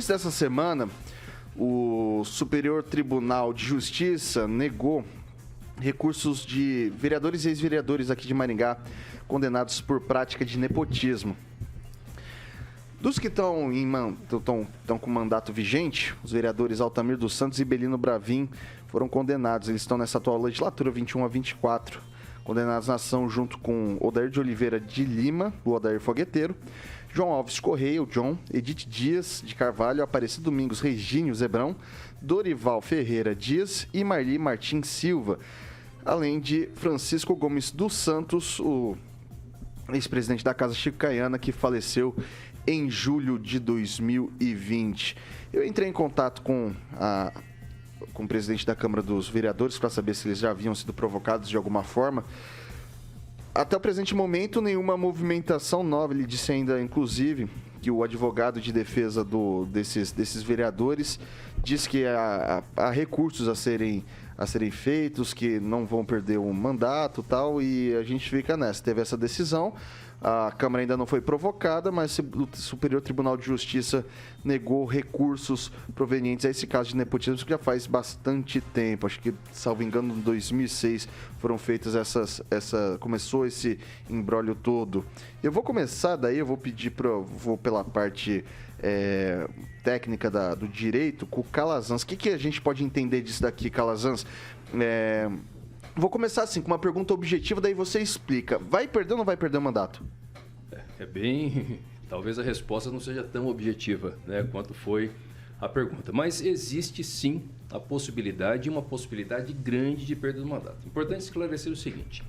início dessa semana, o Superior Tribunal de Justiça negou recursos de vereadores e ex-vereadores aqui de Maringá condenados por prática de nepotismo. Dos que estão com mandato vigente, os vereadores Altamir dos Santos e Belino Bravin foram condenados. Eles estão nessa atual legislatura 21 a 24, condenados na ação junto com Odair de Oliveira de Lima, o Odair Fogueteiro, João Alves Correia, o John, Edith Dias de Carvalho, Aparecido Domingos Regínio Zebrão, Dorival Ferreira Dias e Marli Martins Silva, além de Francisco Gomes dos Santos, o ex-presidente da Casa Chico Caiana, que faleceu em julho de 2020. Eu entrei em contato com o presidente da Câmara dos Vereadores para saber se eles já haviam sido provocados de alguma forma. Até o presente momento, nenhuma movimentação nova. Ele disse ainda, inclusive, que o advogado de defesa desses vereadores diz que há recursos a serem feitos, que não vão perder o mandato e tal, e a gente fica nessa. Teve essa decisão. A Câmara ainda não foi provocada, mas o Superior Tribunal de Justiça negou recursos provenientes a esse caso de nepotismo, que já faz bastante tempo. Acho que, salvo engano, em 2006 foram feitas começou esse imbróglio todo. Eu vou começar daí, eu vou pedir vou pela parte técnica do direito com o Calazans. O que a gente pode entender disso daqui, Calazans? Vou começar assim, com uma pergunta objetiva, daí você explica. Vai perder ou não vai perder o mandato? Talvez a resposta não seja tão objetiva, né, quanto foi a pergunta. Mas existe sim a possibilidade, uma possibilidade grande de perda do mandato. Importante esclarecer o seguinte: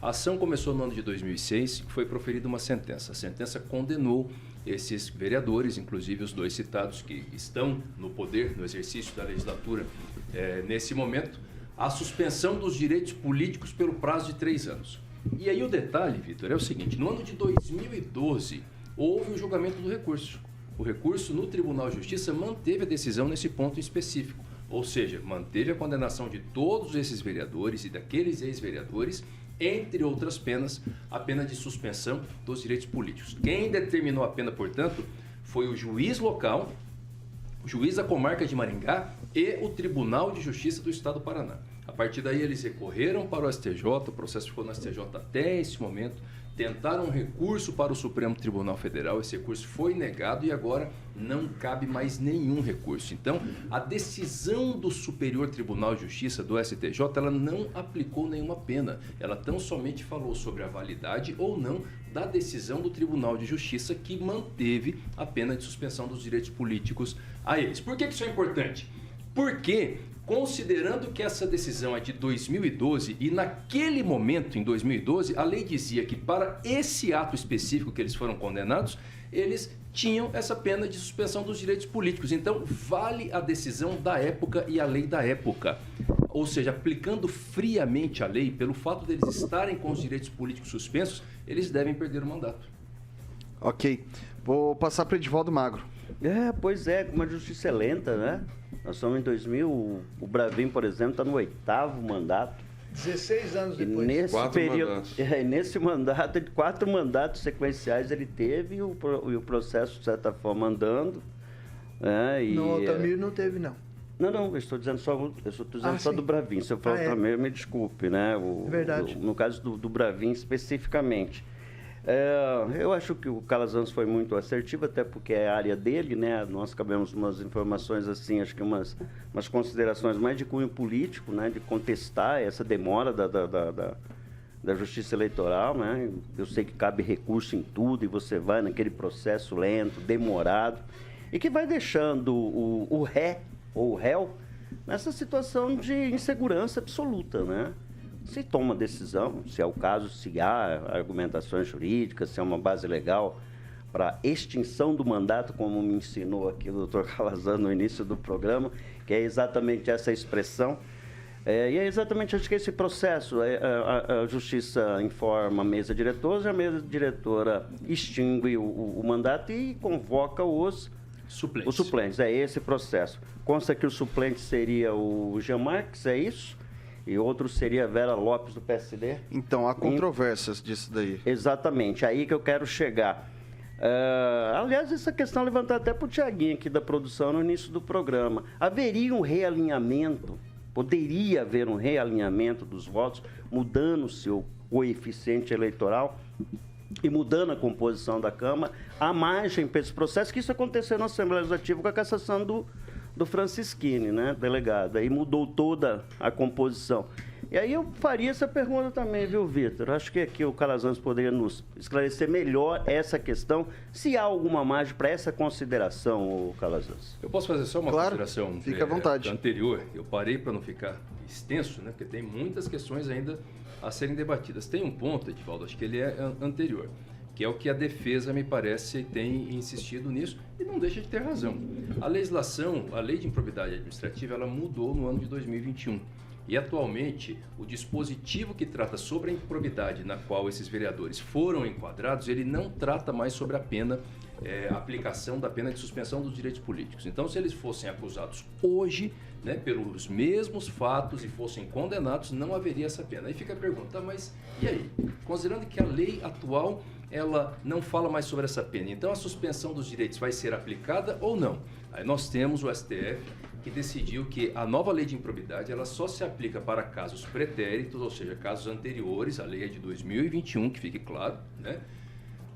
a ação começou no ano de 2006, foi proferida uma sentença. A sentença condenou esses vereadores, inclusive os dois citados que estão no poder, no exercício da legislatura nesse momento, a suspensão dos direitos políticos pelo prazo de 3 anos. E aí o detalhe, Vitor, é o seguinte: no ano de 2012, houve o julgamento do recurso. O recurso no Tribunal de Justiça manteve a decisão nesse ponto específico. Ou seja, manteve a condenação de todos esses vereadores e daqueles ex-vereadores, entre outras penas, a pena de suspensão dos direitos políticos. Quem determinou a pena, portanto, foi o juiz local, o juiz da comarca de Maringá e o Tribunal de Justiça do Estado do Paraná. A partir daí eles recorreram para o STJ, o processo ficou no STJ até esse momento, tentaram um recurso para o Supremo Tribunal Federal, esse recurso foi negado e agora não cabe mais nenhum recurso. Então, a decisão do Superior Tribunal de Justiça, do STJ, ela não aplicou nenhuma pena, ela tão somente falou sobre a validade ou não da decisão do Tribunal de Justiça, que manteve a pena de suspensão dos direitos políticos a eles. Por que isso é importante? Porque, considerando que essa decisão é de 2012 e naquele momento, em 2012, a lei dizia que para esse ato específico que eles foram condenados, eles tinham essa pena de suspensão dos direitos políticos. Então, vale a decisão da época e a lei da época. Ou seja, aplicando friamente a lei, pelo fato deles estarem com os direitos políticos suspensos, eles devem perder o mandato. Ok. Vou passar para o Edivaldo Magro. Pois é, como a justiça é lenta, né? Nós estamos em 2000, o Bravin, por exemplo, está no 8º mandato. 16 anos depois. Nesse 4 período, mandatos. nesse mandato, 4 mandatos sequenciais ele teve e o processo, de certa forma, andando. No Altamir não teve, não. Não, eu estou dizendo só do Bravin. Se eu falar Altamir, me desculpe, né? Verdade. No caso do Bravin especificamente. Eu acho que o Calazans foi muito assertivo, até porque é a área dele, né? Nós cabemos umas informações assim, acho que umas considerações mais de cunho político, né? De contestar essa demora da Justiça Eleitoral, né? Eu sei que cabe recurso em tudo e você vai naquele processo lento, demorado, e que vai deixando o ré ou o réu nessa situação de insegurança absoluta, né? Se toma decisão, se é o caso, se há argumentações jurídicas, se há uma base legal para extinção do mandato, como me ensinou aqui o doutor Calazans no início do programa, que é exatamente essa expressão. E é exatamente, acho que esse processo, a Justiça informa a mesa diretora, a mesa diretora extingue o mandato e convoca os suplentes. É esse processo. Consta que o suplente seria o Jean Marques, é isso? E outro seria a Vera Lopes, do PSD. Então, há controvérsias disso daí. Exatamente, aí que eu quero chegar. Aliás, essa questão levantada até para o Tiaguinho aqui da produção no início do programa. Haveria um realinhamento, poderia haver um realinhamento dos votos, mudando-se o coeficiente eleitoral e mudando a composição da Câmara, a margem para esse processo, que isso aconteceu na Assembleia Legislativa com a cassação do Francischini, né, delegado. Aí mudou toda a composição. E aí eu faria essa pergunta também, viu, Vitor? Acho que aqui o Calazans poderia nos esclarecer melhor essa questão, se há alguma margem para essa consideração, o Calazans. Eu posso fazer só uma consideração fica à vontade. Anterior. Eu parei para não ficar extenso, né, porque tem muitas questões ainda a serem debatidas. Tem um ponto, Edivaldo, acho que ele é anterior, que é o que a defesa, me parece, tem insistido nisso e não deixa de ter razão. A legislação, a lei de improbidade administrativa, ela mudou no ano de 2021. E, atualmente, o dispositivo que trata sobre a improbidade na qual esses vereadores foram enquadrados, ele não trata mais sobre a pena, a aplicação da pena de suspensão dos direitos políticos. Então, se eles fossem acusados hoje, né, pelos mesmos fatos e fossem condenados, não haveria essa pena. Aí fica a pergunta, mas e aí? Considerando que a lei atual, ela não fala mais sobre essa pena, então a suspensão dos direitos vai ser aplicada ou não? Aí nós temos o STF, que decidiu que a nova lei de improbidade ela só se aplica para casos pretéritos, ou seja, casos anteriores, a lei é de 2021, que fique claro, né?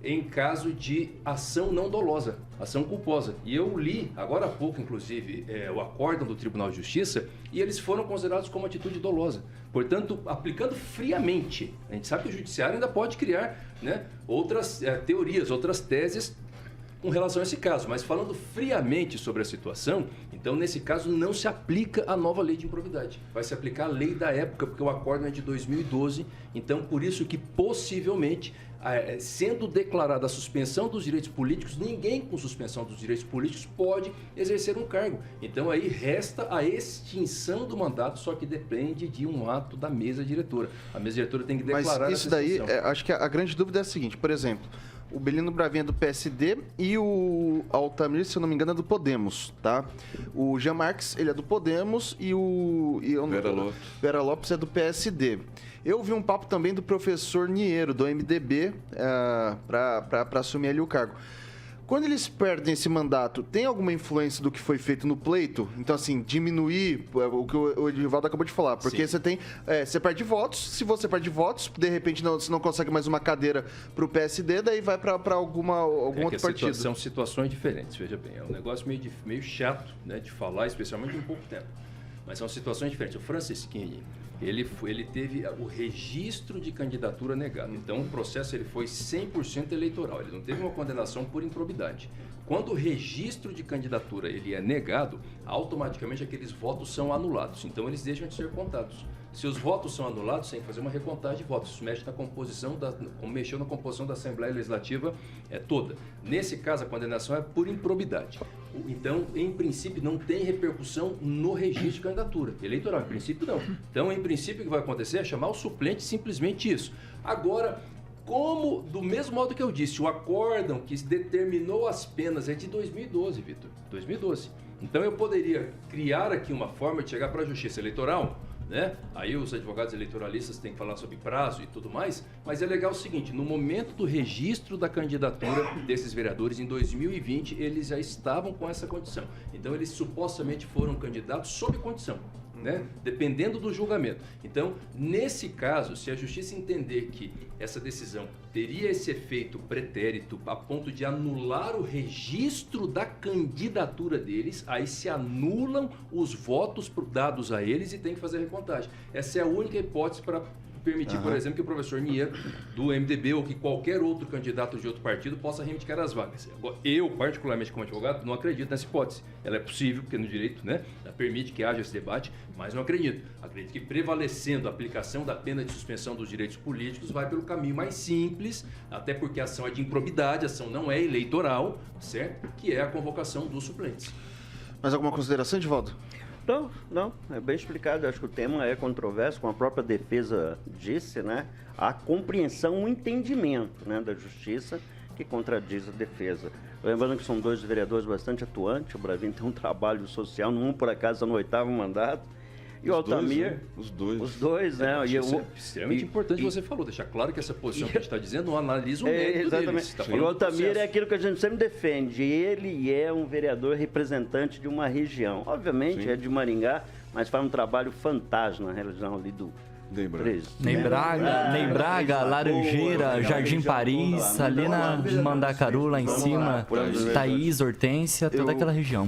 Em caso de ação não dolosa, ação culposa. E eu li, agora há pouco, inclusive, o acórdão do Tribunal de Justiça, e eles foram considerados como atitude dolosa. Portanto, aplicando friamente, a gente sabe que o Judiciário ainda pode criar, né, outras teorias, outras teses com relação a esse caso, mas falando friamente sobre a situação, então nesse caso não se aplica a nova lei de improbidade, vai se aplicar a lei da época, porque o acórdão é de 2012, então por isso que possivelmente, sendo declarada a suspensão dos direitos políticos, ninguém com suspensão dos direitos políticos pode exercer um cargo, então aí resta a extinção do mandato, só que depende de um ato da mesa diretora, a mesa diretora tem que declarar. Mas isso daí, acho que a grande dúvida é a seguinte, por exemplo, o Belino Bravinha é do PSD e o Altamir, se eu não me engano, é do Podemos, tá? O Jean Marques, ele é do Podemos e Vera Lopes é do PSD. Eu vi um papo também do professor Niero, do MDB, para assumir ali o cargo. Quando eles perdem esse mandato, tem alguma influência do que foi feito no pleito? Então, assim, diminuir o que o Edivaldo acabou de falar. Porque você tem. Você perde votos. Se você perde votos, de repente você não consegue mais uma cadeira para o PSD, daí vai para algum outro partido. São situações diferentes, veja bem. É um negócio meio chato, né, de falar, especialmente em pouco tempo. Mas são situações diferentes. O Francischini, ele teve o registro de candidatura negado. Então, o processo ele foi 100% eleitoral. Ele não teve uma condenação por improbidade. Quando o registro de candidatura ele é negado, automaticamente aqueles votos são anulados. Então, eles deixam de ser contados. Se os votos são anulados, tem que fazer uma recontagem de votos. Isso mexe na composição mexeu na composição da Assembleia Legislativa toda. Nesse caso, a condenação é por improbidade. Então, em princípio, não tem repercussão no registro de candidatura eleitoral. Em princípio, não. Então, em princípio, o que vai acontecer é chamar o suplente, simplesmente isso. Agora, como, do mesmo modo que eu disse, o acórdão que determinou as penas é de 2012, Vitor. 2012. Então, eu poderia criar aqui uma forma de chegar para a Justiça Eleitoral, né? Aí os advogados eleitoralistas têm que falar sobre prazo e tudo mais, mas é legal o seguinte, no momento do registro da candidatura desses vereadores em 2020, eles já estavam com essa condição. Então eles supostamente foram candidatos sob condição, né? Dependendo do julgamento. Então, nesse caso, se a justiça entender que essa decisão teria esse efeito pretérito a ponto de anular o registro da candidatura deles, aí se anulam os votos dados a eles e tem que fazer a recontagem. Essa é a única hipótese para permitir, por exemplo, que o professor Niero do MDB ou que qualquer outro candidato de outro partido possa reivindicar as vagas. Eu, particularmente como advogado, não acredito nessa hipótese. Ela é possível, porque no direito, né, ela permite que haja esse debate, mas não acredito. Acredito que prevalecendo a aplicação da pena de suspensão dos direitos políticos vai pelo caminho mais simples, até porque a ação é de improbidade, a ação não é eleitoral, certo? Que é a convocação dos suplentes. Mais alguma consideração, Edivaldo? Não, é bem explicado. Eu acho que o tema é controverso, como a própria defesa disse, né? Há compreensão, um entendimento, né, da justiça que contradiz a defesa. Lembrando que são dois vereadores bastante atuantes, o Bravinho tem um trabalho social, um por acaso está no 8º mandato, E o Altamir... Os dois. Os dois, né? Isso é extremamente importante você falou, deixar claro que essa posição que a gente está dizendo não analisa o mérito deles. Tá E o Altamir processo. é aquilo que a gente sempre defende. Ele é um vereador representante de uma região. Obviamente, é de Maringá, mas faz um trabalho fantástico na região ali do... Nem Braga, Laranjeira, Jardim Paris, ali na Mandacaru, lá em cima, Thaís, Hortência, toda aquela região.